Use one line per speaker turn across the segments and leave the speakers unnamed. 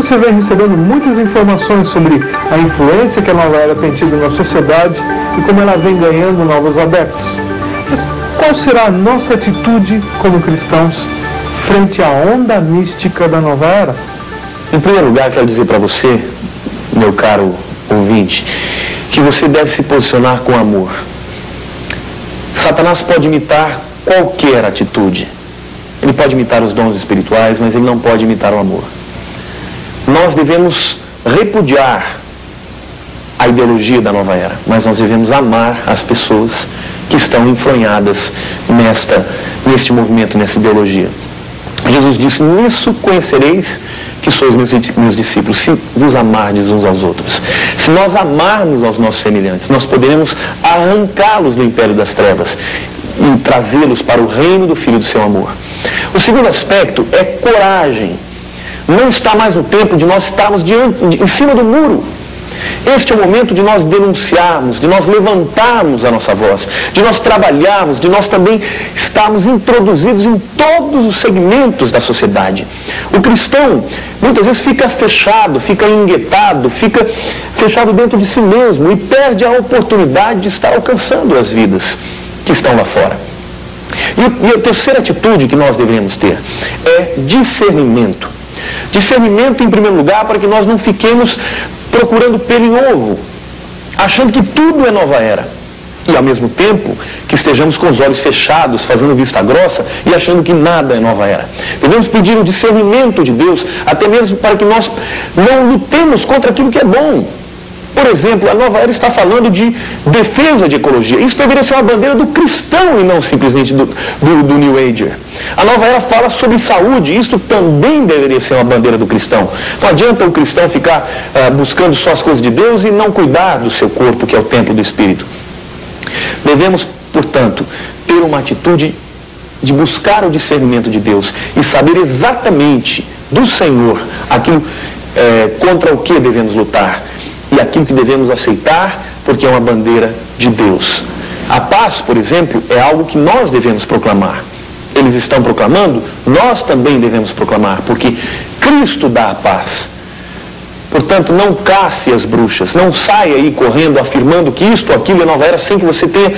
você vem recebendo muitas informações sobre a influência que a nova era tem tido na sociedade e como ela vem ganhando novos adeptos. Mas qual será a nossa atitude como cristãos frente à onda mística da nova era?
Em primeiro lugar, quero dizer para você, meu caro ouvinte, que você deve se posicionar com amor. Satanás pode imitar qualquer atitude. Ele pode imitar os dons espirituais, mas ele não pode imitar o amor. Nós devemos repudiar a ideologia da nova era, mas nós devemos amar as pessoas que estão enfronhadas neste movimento, nessa ideologia. Jesus disse: nisso conhecereis que sois meus discípulos, se vos amardes uns aos outros. Se nós amarmos aos nossos semelhantes, nós poderemos arrancá-los do império das trevas e trazê-los para o reino do Filho do seu amor. O segundo aspecto é coragem. Não está mais no tempo de nós estarmos em cima do muro. Este é o momento de nós denunciarmos, de nós levantarmos a nossa voz, de nós trabalharmos, de nós também estarmos introduzidos em todos os segmentos da sociedade. O cristão muitas vezes fica fechado, fica enguetado, fica fechado dentro de si mesmo e perde a oportunidade de estar alcançando as vidas que estão lá fora. E a terceira atitude que nós devemos ter é discernimento. Discernimento, em primeiro lugar, para que nós não fiquemos procurando pelo em ovo, achando que tudo é nova era. E, ao mesmo tempo, que estejamos com os olhos fechados, fazendo vista grossa e achando que nada é nova era. Devemos pedir o discernimento de Deus, até mesmo para que nós não lutemos contra aquilo que é bom. Por exemplo, a nova era está falando de defesa de ecologia. Isso deveria ser uma bandeira do cristão e não simplesmente do New Ager. A nova era fala sobre saúde. Isso também deveria ser uma bandeira do cristão. Não adianta o cristão ficar buscando só as coisas de Deus e não cuidar do seu corpo, que é o templo do Espírito. Devemos, portanto, ter uma atitude de buscar o discernimento de Deus e saber exatamente do Senhor aquilo contra o que devemos lutar. E aquilo que devemos aceitar, porque é uma bandeira de Deus. A paz, por exemplo, é algo que nós devemos proclamar. Eles estão proclamando, nós também devemos proclamar, porque Cristo dá a paz. Portanto, não casse as bruxas, não saia aí correndo afirmando que isto ou aquilo é nova era, sem que você tenha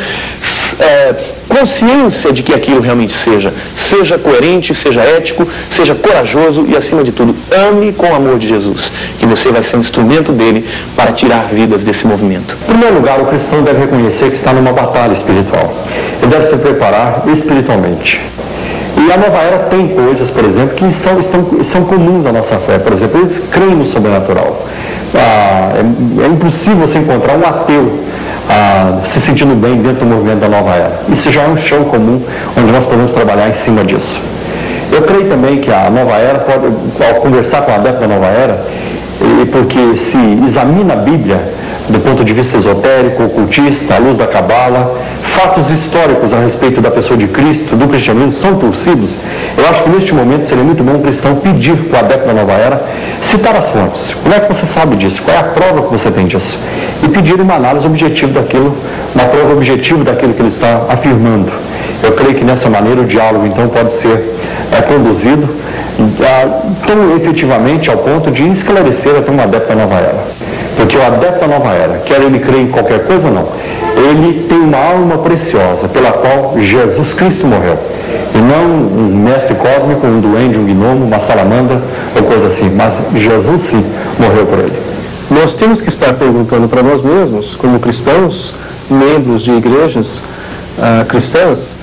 consciência de que aquilo realmente seja coerente, seja ético, seja corajoso e, acima de tudo, ame com o amor de Jesus, que você vai ser um instrumento dele para tirar vidas desse movimento.
Em primeiro lugar, o cristão deve reconhecer que está numa batalha espiritual. Ele deve se preparar espiritualmente. E a nova era tem coisas, por exemplo, que são comuns à nossa fé. Por exemplo, eles creem no sobrenatural. É impossível você encontrar um ateu se sentindo bem dentro do movimento da nova era. Isso já é um chão comum, onde nós podemos trabalhar em cima disso. Eu creio também que a nova era pode, ao conversar com o adepto da nova era, porque se examina a Bíblia do ponto de vista esotérico, ocultista, à luz da cabala, fatos históricos a respeito da pessoa de Cristo, do cristianismo, são torcidos. Eu acho que neste momento seria muito bom o cristão pedir para o adepto da nova era citar as fontes. Como é que você sabe disso? Qual é a prova que você tem disso? E pedir uma análise objetiva daquilo, uma prova objetiva daquilo que ele está afirmando. Eu creio que nessa maneira o diálogo então pode ser conduzido tão efetivamente ao ponto de esclarecer até um adepto da nova era. Porque o adepto da nova era, quer ele crer em qualquer coisa ou não, ele tem uma alma preciosa pela qual Jesus Cristo morreu. E não um mestre cósmico, um duende, um gnomo, uma salamandra ou coisa assim, mas Jesus sim morreu por ele.
Nós temos que estar perguntando para nós mesmos, como cristãos, membros de igrejas cristãs,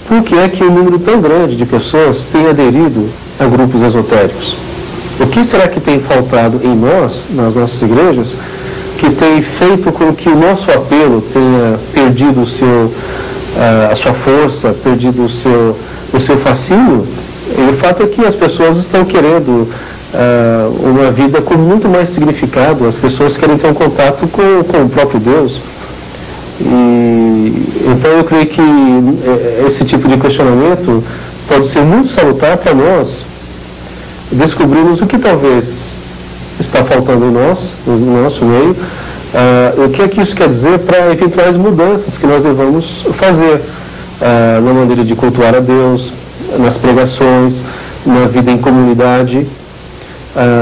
por que é que um número tão grande de pessoas tem aderido a grupos esotéricos? O que será que tem faltado em nós, nas nossas igrejas, que tem feito com que o nosso apelo tenha perdido a sua força, perdido o seu fascínio? E o fato é que as pessoas estão querendo uma vida com muito mais significado. As pessoas querem ter um contato com o próprio Deus. Então eu creio que esse tipo de questionamento pode ser muito salutar para nós descobrirmos o que talvez está faltando em nós, no nosso meio, o que é que isso quer dizer para eventuais mudanças que nós devamos fazer na maneira de cultuar a Deus, nas pregações, na vida em comunidade.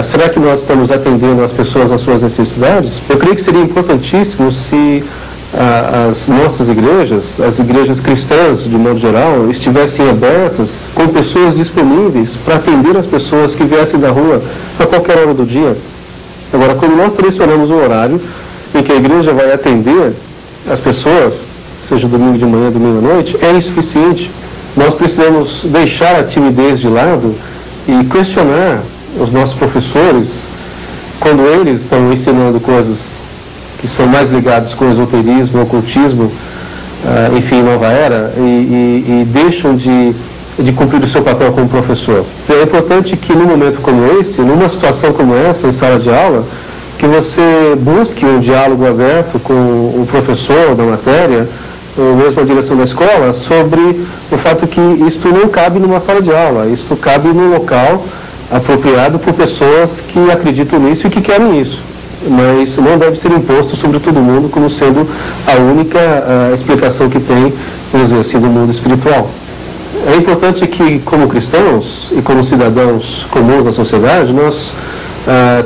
será que nós estamos atendendo as pessoas às suas necessidades? Eu creio que seria importantíssimo se as nossas igrejas, as igrejas cristãs de modo geral, estivessem abertas com pessoas disponíveis para atender as pessoas que viessem da rua a qualquer hora do dia. Agora, quando nós selecionamos um horário em que a igreja vai atender as pessoas, seja domingo de manhã, domingo à noite, é insuficiente. Nós precisamos deixar a timidez de lado e questionar os nossos professores quando eles estão ensinando coisas que são mais ligados com esoterismo, ocultismo, enfim, nova era, e deixam de cumprir o seu papel como professor. É importante que num momento como esse, numa situação como essa, em sala de aula, que você busque um diálogo aberto com o professor da matéria, ou mesmo a direção da escola, sobre o fato que isto não cabe numa sala de aula, isto cabe num local apropriado por pessoas que acreditam nisso e que querem isso. Mas não deve ser imposto sobre todo mundo como sendo a única explicação que tem, vamos dizer assim, do mundo espiritual. É importante que, como cristãos e como cidadãos comuns da sociedade, nós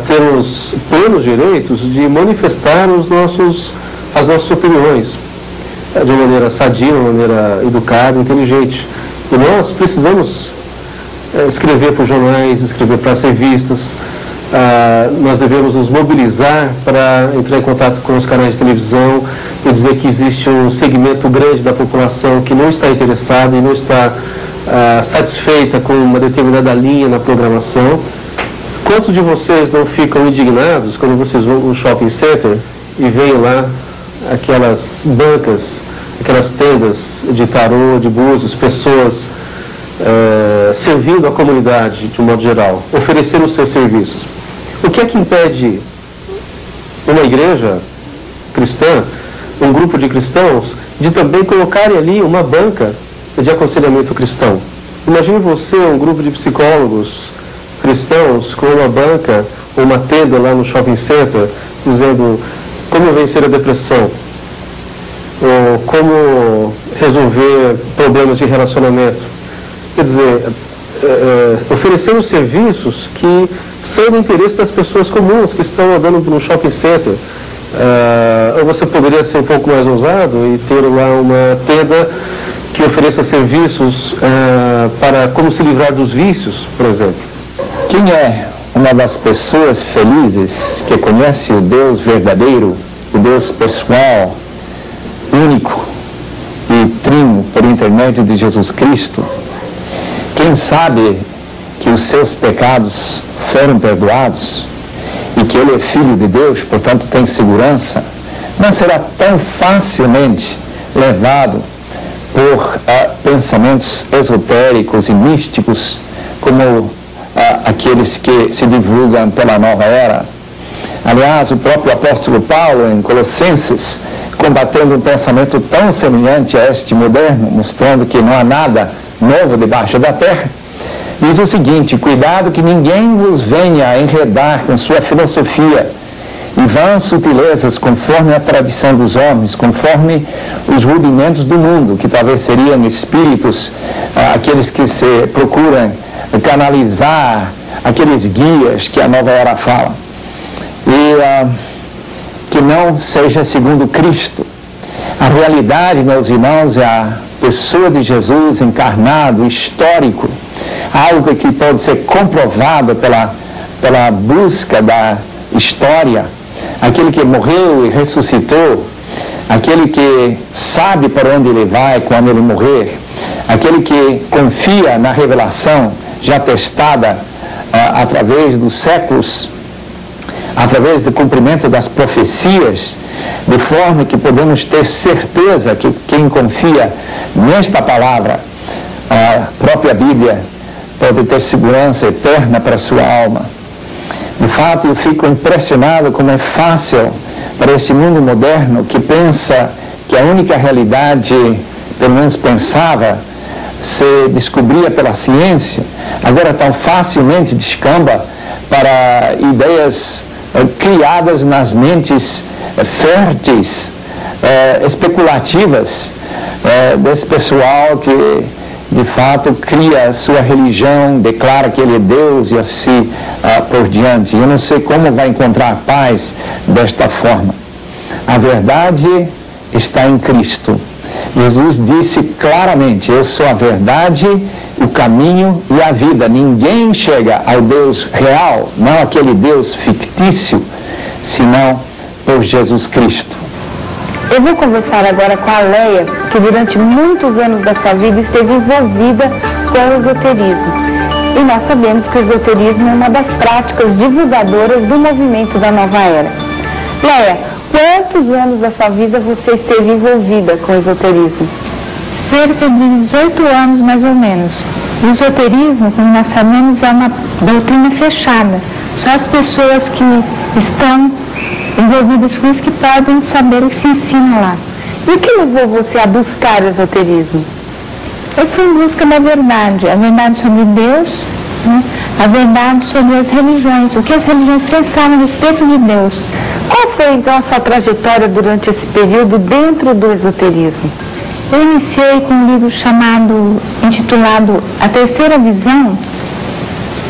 temos plenos direitos de manifestar as nossas opiniões de uma maneira sadia, de uma maneira educada, inteligente. E nós precisamos escrever para os jornais, escrever para as revistas. Nós devemos nos mobilizar para entrar em contato com os canais de televisão e dizer que existe um segmento grande da população que não está interessado e não está satisfeita com uma determinada linha na programação. Quantos de vocês não ficam indignados quando vocês vão no shopping center e veem lá aquelas bancas, aquelas tendas de tarô, de búzios, pessoas servindo a comunidade de um modo geral, oferecendo os seus serviços? O que é que impede uma igreja cristã, um grupo de cristãos, de também colocarem ali uma banca de aconselhamento cristão? Imagine você, um grupo de psicólogos cristãos, com uma banca, uma tenda lá no shopping center, dizendo como vencer a depressão, ou como resolver problemas de relacionamento. Quer dizer, oferecendo serviços que são do interesse das pessoas comuns que estão andando no shopping center. Ou você poderia ser um pouco mais ousado e ter lá uma tenda que ofereça serviços para como se livrar dos vícios, por exemplo.
Quem é uma das pessoas felizes que conhece o Deus verdadeiro, o Deus pessoal, único e trino por intermédio de Jesus Cristo? Quem sabe que os seus pecados foram perdoados e que ele é filho de Deus, portanto tem segurança, não será tão facilmente levado por pensamentos esotéricos e místicos como aqueles que se divulgam pela nova era. Aliás, o próprio apóstolo Paulo, em Colossenses, combatendo um pensamento tão semelhante a este moderno, mostrando que não há nada novo debaixo da terra, diz o seguinte: cuidado que ninguém vos venha a enredar com sua filosofia e vãs sutilezas conforme a tradição dos homens, conforme os rudimentos do mundo, que talvez seriam espíritos, aqueles que se procuram canalizar, aqueles guias que a nova era fala, e que não seja segundo Cristo. A realidade, meus irmãos, é a pessoa de Jesus encarnado, histórico, algo que pode ser comprovado pela busca da história, aquele que morreu e ressuscitou, aquele que sabe para onde ele vai quando ele morrer, aquele que confia na revelação já testada através dos séculos, através do cumprimento das profecias, de forma que podemos ter certeza que quem confia nesta palavra, a própria Bíblia, pode ter segurança eterna para a sua alma. De fato, eu fico impressionado como é fácil para esse mundo moderno que pensa que a única realidade, pelo menos pensava, se descobria pela ciência, agora tão facilmente descamba para ideias criadas nas mentes férteis, especulativas, desse pessoal que de fato, cria a sua religião, declara que ele é Deus e assim por diante. Eu não sei como vai encontrar paz desta forma. A verdade está em Cristo. Jesus disse claramente: eu sou a verdade, o caminho e a vida. Ninguém chega ao Deus real, não aquele Deus fictício, senão por Jesus Cristo.
Eu vou conversar agora com a Leia, que durante muitos anos da sua vida esteve envolvida com o esoterismo. E nós sabemos que o esoterismo é uma das práticas divulgadoras do movimento da Nova Era. Leia, quantos anos da sua vida você esteve envolvida com o esoterismo?
Cerca de 18 anos, mais ou menos. O esoterismo, como nós sabemos, é uma doutrina fechada. Só as pessoas que estão envolvidas com isso que podem saber o que se ensina lá.
E o que levou você a buscar o esoterismo?
Eu fui em busca da verdade, a verdade sobre Deus, né? A verdade sobre as religiões, o que as religiões pensavam a respeito de Deus.
Qual foi então a sua trajetória durante esse período dentro do esoterismo?
Eu iniciei com um livro intitulado A Terceira Visão,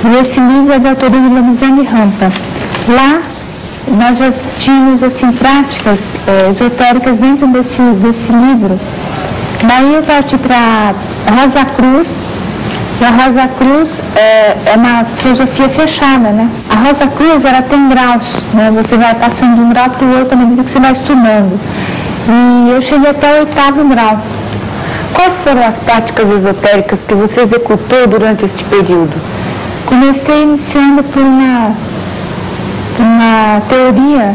e esse livro é de autoria de Lobisani Rampa. Lá nós já tínhamos assim, práticas esotéricas dentro desse livro. Daí eu parti para Rosa Cruz, e a Rosa Cruz é uma filosofia fechada, né? A Rosa Cruz, ela tem graus, né? Você vai passando de um grau para o outro à medida que você vai estudando. E eu cheguei até o 8º grau.
Quais foram as práticas esotéricas que você executou durante este período?
Comecei iniciando por uma teoria,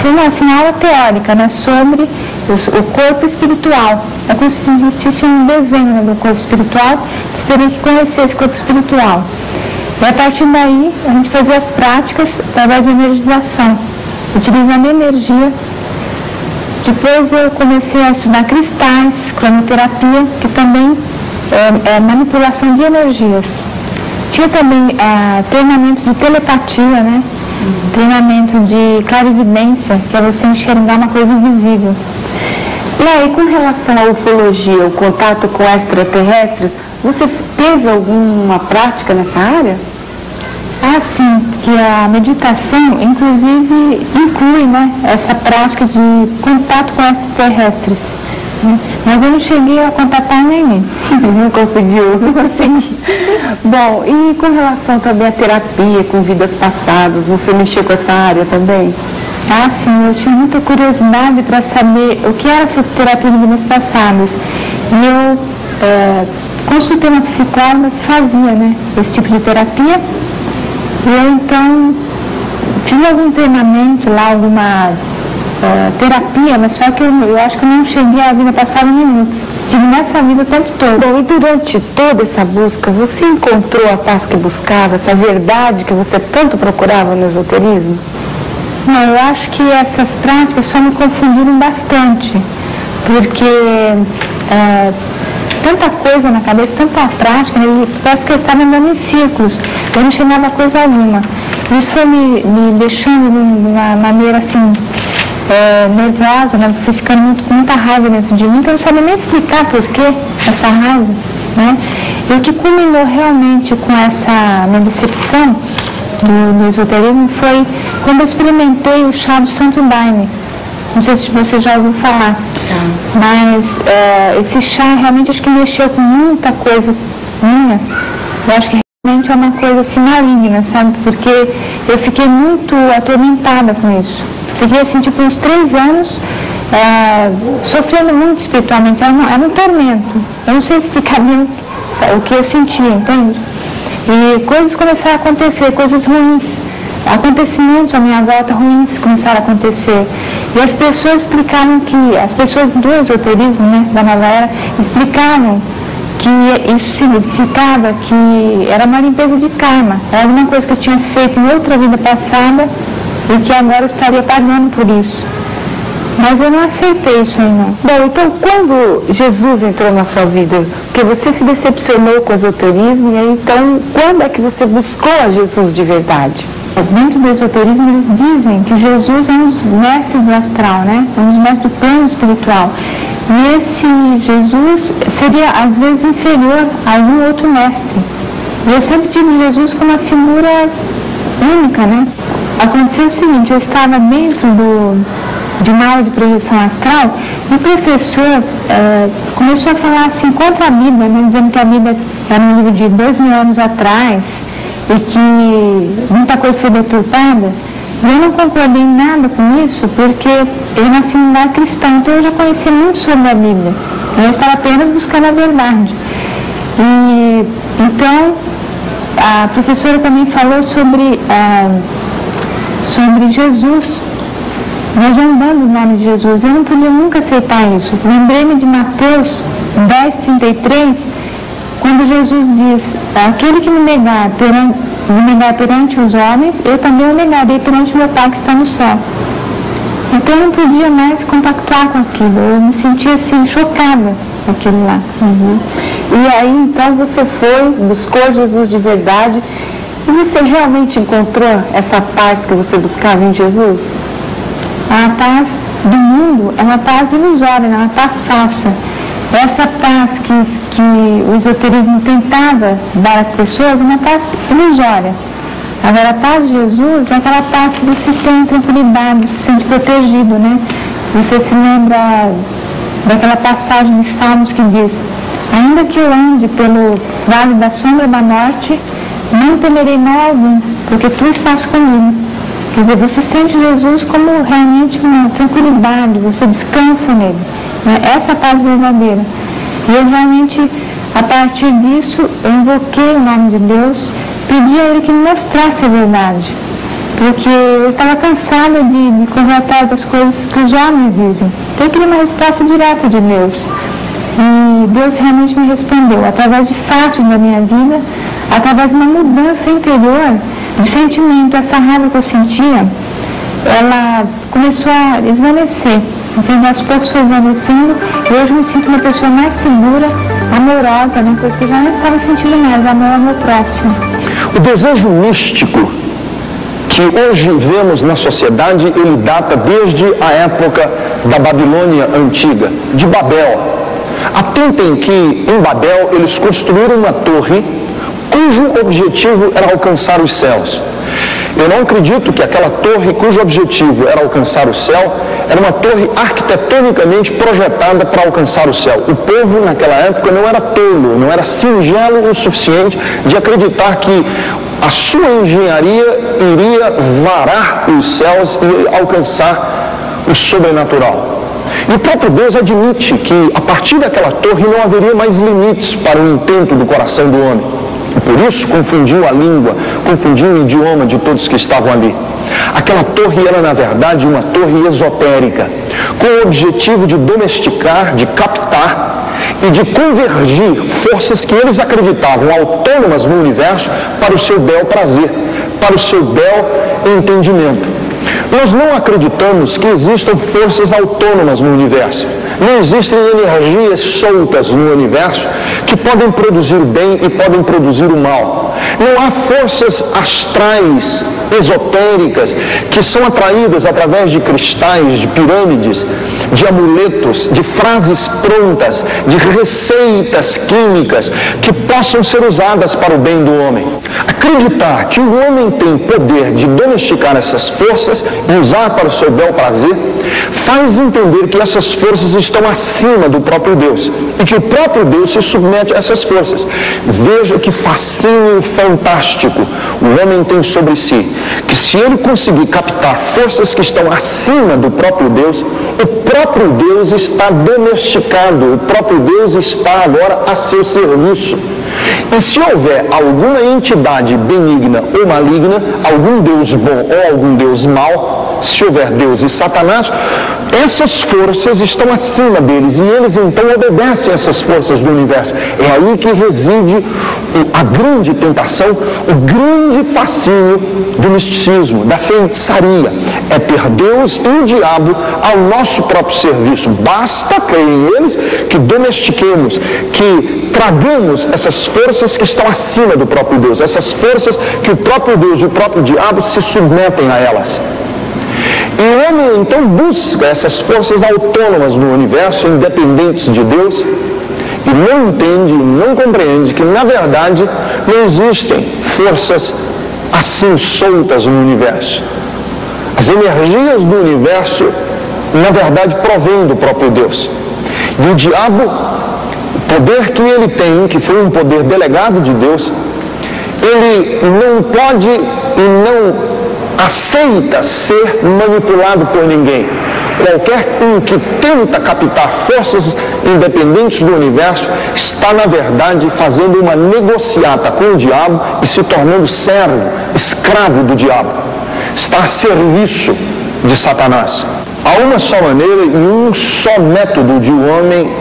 foi uma aula teórica, né, sobre o corpo espiritual. É como se existisse um desenho do corpo espiritual, você teria que conhecer esse corpo espiritual. E a partir daí, a gente fazia as práticas através da energização, utilizando energia. Depois eu comecei a estudar cristais, cronoterapia, que também é manipulação de energias. Tinha também treinamento de telepatia, né? Treinamento de clarividência, que é você enxergar uma coisa invisível.
E aí, com relação à ufologia, o contato com extraterrestres, você teve alguma prática nessa área?
Ah, sim, que a meditação, inclusive, inclui, né, essa prática de contato com extraterrestres. Mas eu não cheguei a contatar nenhum.
Não conseguiu? Não consegui. Bom, e com relação também à terapia com vidas passadas, você mexeu com essa área também?
Ah, sim, eu tinha muita curiosidade para saber o que era essa terapia de vidas passadas. E eu consultei uma psicóloga que fazia, né, esse tipo de terapia. E eu, então, tive algum treinamento lá, alguma terapia, mas só que eu acho que eu não cheguei à vida passada nenhuma. Tive nessa vida o tempo todo.
Bom, e durante toda essa busca, você encontrou a paz que buscava, essa verdade que você tanto procurava no esoterismo?
Não, eu acho que essas práticas só me confundiram bastante, porque tanta coisa na cabeça, tanta prática, parece que eu estava andando em círculos, eu não chegava a coisa alguma. Isso foi me deixando de uma maneira assim, nervosa, né? Fui ficando com muita raiva dentro de mim, que eu não sabia nem explicar por que essa raiva, né? E o que culminou realmente com essa minha decepção do esoterismo foi quando eu experimentei o chá do Santo Daime. Não sei se você já ouviu falar, mas esse chá realmente acho que mexeu com muita coisa minha. Eu acho que realmente é uma coisa assim maligna, sabe? Porque eu fiquei muito atormentada com isso. Fiquei assim, tipo, uns 3 anos sofrendo muito espiritualmente. Era um tormento. Eu não sei explicar bem o que eu sentia, entende? E coisas começaram a acontecer, coisas ruins. Acontecimentos à minha volta ruins começaram a acontecer. E as pessoas explicaram que, as pessoas do esoterismo, né, da Nova Era, explicavam que isso significava que era uma limpeza de karma. Era alguma coisa que eu tinha feito em outra vida passada e que agora eu estaria pagando por isso. Mas eu não aceitei isso aí, não.
Bom, então quando Jesus entrou na sua vida, porque você se decepcionou com o esoterismo, e aí, então quando é que você buscou a Jesus de verdade?
Dentro do esoterismo eles dizem que Jesus é um dos mestres do astral, né? Um dos mestres do plano espiritual. E esse Jesus seria, às vezes, inferior a algum outro mestre. E eu sempre tive Jesus como uma figura única, né? Aconteceu o seguinte, eu estava dentro de uma aula de projeção astral e o professor começou a falar assim contra a Bíblia, né, dizendo que a Bíblia era um livro de 2000 anos atrás e que muita coisa foi deturpada. E eu não concordei em nada com isso porque eu nasci num lar cristão, então eu já conhecia muito sobre a Bíblia. Eu estava apenas buscando a verdade. E então a professora também falou sobre Jesus, nós zombando o nome de Jesus. Eu não podia nunca aceitar isso. Lembrei-me de Mateus 10:33, quando Jesus diz: aquele que me negar perante os homens, eu também o negarei perante meu Pai que está no céu. Então eu não podia mais compactuar com aquilo, eu me sentia assim, chocada com aquilo lá. E aí então você foi, buscou Jesus de verdade, e você realmente encontrou essa paz que você buscava em Jesus? A paz do mundo é uma paz ilusória, é uma paz falsa. Essa paz que o esoterismo tentava dar às pessoas é uma paz ilusória. Agora, a paz de Jesus é aquela paz que você tem tranquilidade, você se sente protegido, né? Você se lembra daquela passagem de Salmos que diz: ainda que eu ande pelo vale da sombra da morte, não temerei mal algum, porque tu estás comigo. Quer dizer, você sente Jesus como realmente uma tranquilidade, você descansa nele, né? Essa paz verdadeira. E eu realmente, a partir disso, eu invoquei o nome de Deus, pedi a Ele que me mostrasse a verdade, porque eu estava cansada de correr atrás das coisas que os homens dizem. Então eu queria uma resposta direta de Deus. E Deus realmente me respondeu, através de fatos da minha vida, através de uma mudança interior de sentimento. Essa raiva que eu sentia, ela começou a esvanecer. Então, aos poucos foi esvanecendo, e hoje eu me sinto uma pessoa mais segura, amorosa, né? Coisa que eu já não estava sentindo mais, amor ao meu próximo.
O desejo místico que hoje vemos na sociedade, ele data desde a época da Babilônia antiga, de Babel. Atentem que em Babel eles construíram uma torre cujo objetivo era alcançar os céus. Eu não acredito que aquela torre cujo objetivo era alcançar o céu era uma torre arquitetonicamente projetada para alcançar o céu. O povo naquela época não era tolo, não era singelo o suficiente de acreditar que a sua engenharia iria varar os céus e alcançar o sobrenatural. E o próprio Deus admite que a partir daquela torre não haveria mais limites para o intento do coração do homem. E por isso confundiu a língua, confundiu o idioma de todos que estavam ali. Aquela torre era, na verdade, uma torre esotérica, com o objetivo de domesticar, de captar e de convergir forças que eles acreditavam autônomas no universo para o seu bel prazer, para o seu bel entendimento. Nós não acreditamos que existam forças autônomas no universo. Não existem energias soltas no universo que podem produzir o bem e podem produzir o mal. Não há forças astrais, esotéricas, que são atraídas através de cristais, de pirâmides, de amuletos, de frases prontas, de receitas químicas que possam ser usadas para o bem do homem. Acreditar que o homem tem poder de domesticar essas forças e usar para o seu bel prazer, faz entender que essas forças estão acima do próprio Deus e que o próprio Deus se submete a essas forças. Veja que fascínio fantástico o homem tem sobre si, que se ele conseguir captar forças que estão acima do próprio Deus, o próprio Deus está domesticado, o próprio Deus está agora a seu serviço. E se houver alguma entidade benigna ou maligna, algum Deus bom ou algum Deus mau, se houver Deus e Satanás, essas forças estão acima deles e eles então obedecem a essas forças do universo. É aí que reside a grande tentação, o grande fascínio do misticismo, da feitiçaria. É ter Deus e o diabo ao nosso próprio serviço. Basta crer em eles, que domestiquemos, que tragamos essas forças que estão acima do próprio Deus, essas forças que o próprio Deus e o próprio diabo se submetem a elas. E o homem então busca essas forças autônomas no universo, independentes de Deus, e não entende, não compreende que na verdade não existem forças assim soltas no universo. As energias do universo, na verdade, provêm do próprio Deus. E o diabo, o poder que ele tem, que foi um poder delegado de Deus, ele não pode e não aceita ser manipulado por ninguém. Qualquer um que tenta captar forças independentes do universo está, na verdade, fazendo uma negociata com o diabo e se tornando servo, escravo do diabo. Está a serviço de Satanás. Há uma só maneira e um só método de um homem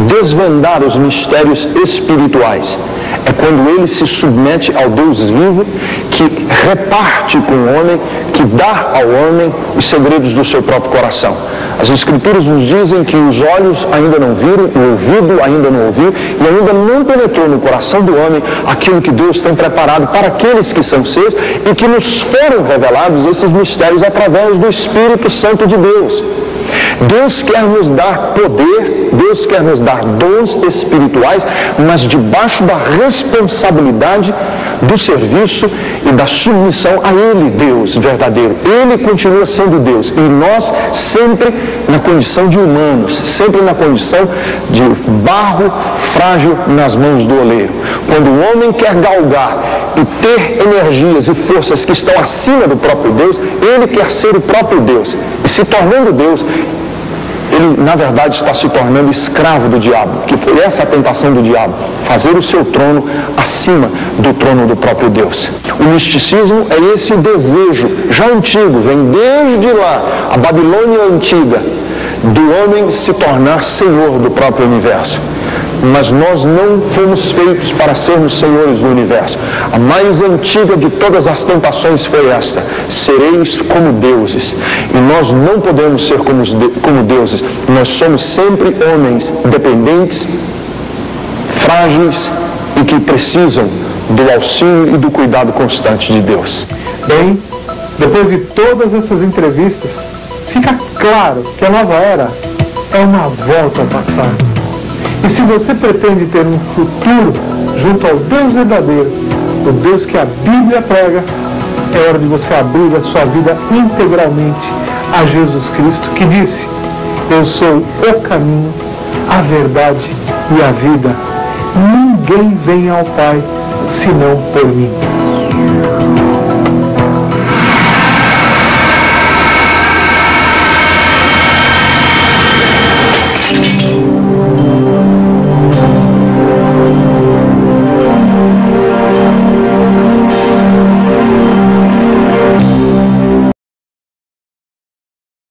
desvendar os mistérios espirituais. É quando ele se submete ao Deus vivo, que reparte com o homem, que dá ao homem os segredos do seu próprio coração. As Escrituras nos dizem que os olhos ainda não viram, o ouvido ainda não ouviu e ainda não penetrou no coração do homem aquilo que Deus tem preparado para aqueles que são seus e que nos foram revelados esses mistérios através do Espírito Santo de Deus. Deus quer nos dar poder, Deus quer nos dar dons espirituais, mas debaixo da responsabilidade do serviço e da submissão a Ele, Deus verdadeiro. Ele continua sendo Deus e nós sempre na condição de humanos, sempre na condição de barro frágil nas mãos do oleiro. Quando o homem quer galgar e ter energias e forças que estão acima do próprio Deus, ele quer ser o próprio Deus. E se tornando Deus, ele, na verdade, está se tornando escravo do diabo, que foi essa a tentação do diabo, fazer o seu trono acima do trono do próprio Deus. O misticismo é esse desejo, já antigo, vem desde lá, a Babilônia antiga, do homem se tornar senhor do próprio universo. Mas nós não fomos feitos para sermos senhores do universo. A mais antiga de todas as tentações foi esta: sereis como deuses. E nós não podemos ser como deuses. Nós somos sempre homens dependentes, frágeis e que precisam do auxílio e do cuidado constante de Deus.
Bem, depois de todas essas entrevistas, fica claro que a nova era é uma volta ao passado. E se você pretende ter um futuro junto ao Deus verdadeiro, o Deus que a Bíblia prega, é hora de você abrir a sua vida integralmente a Jesus Cristo, que disse: eu sou o caminho, a verdade e a vida. Ninguém vem ao Pai senão por mim.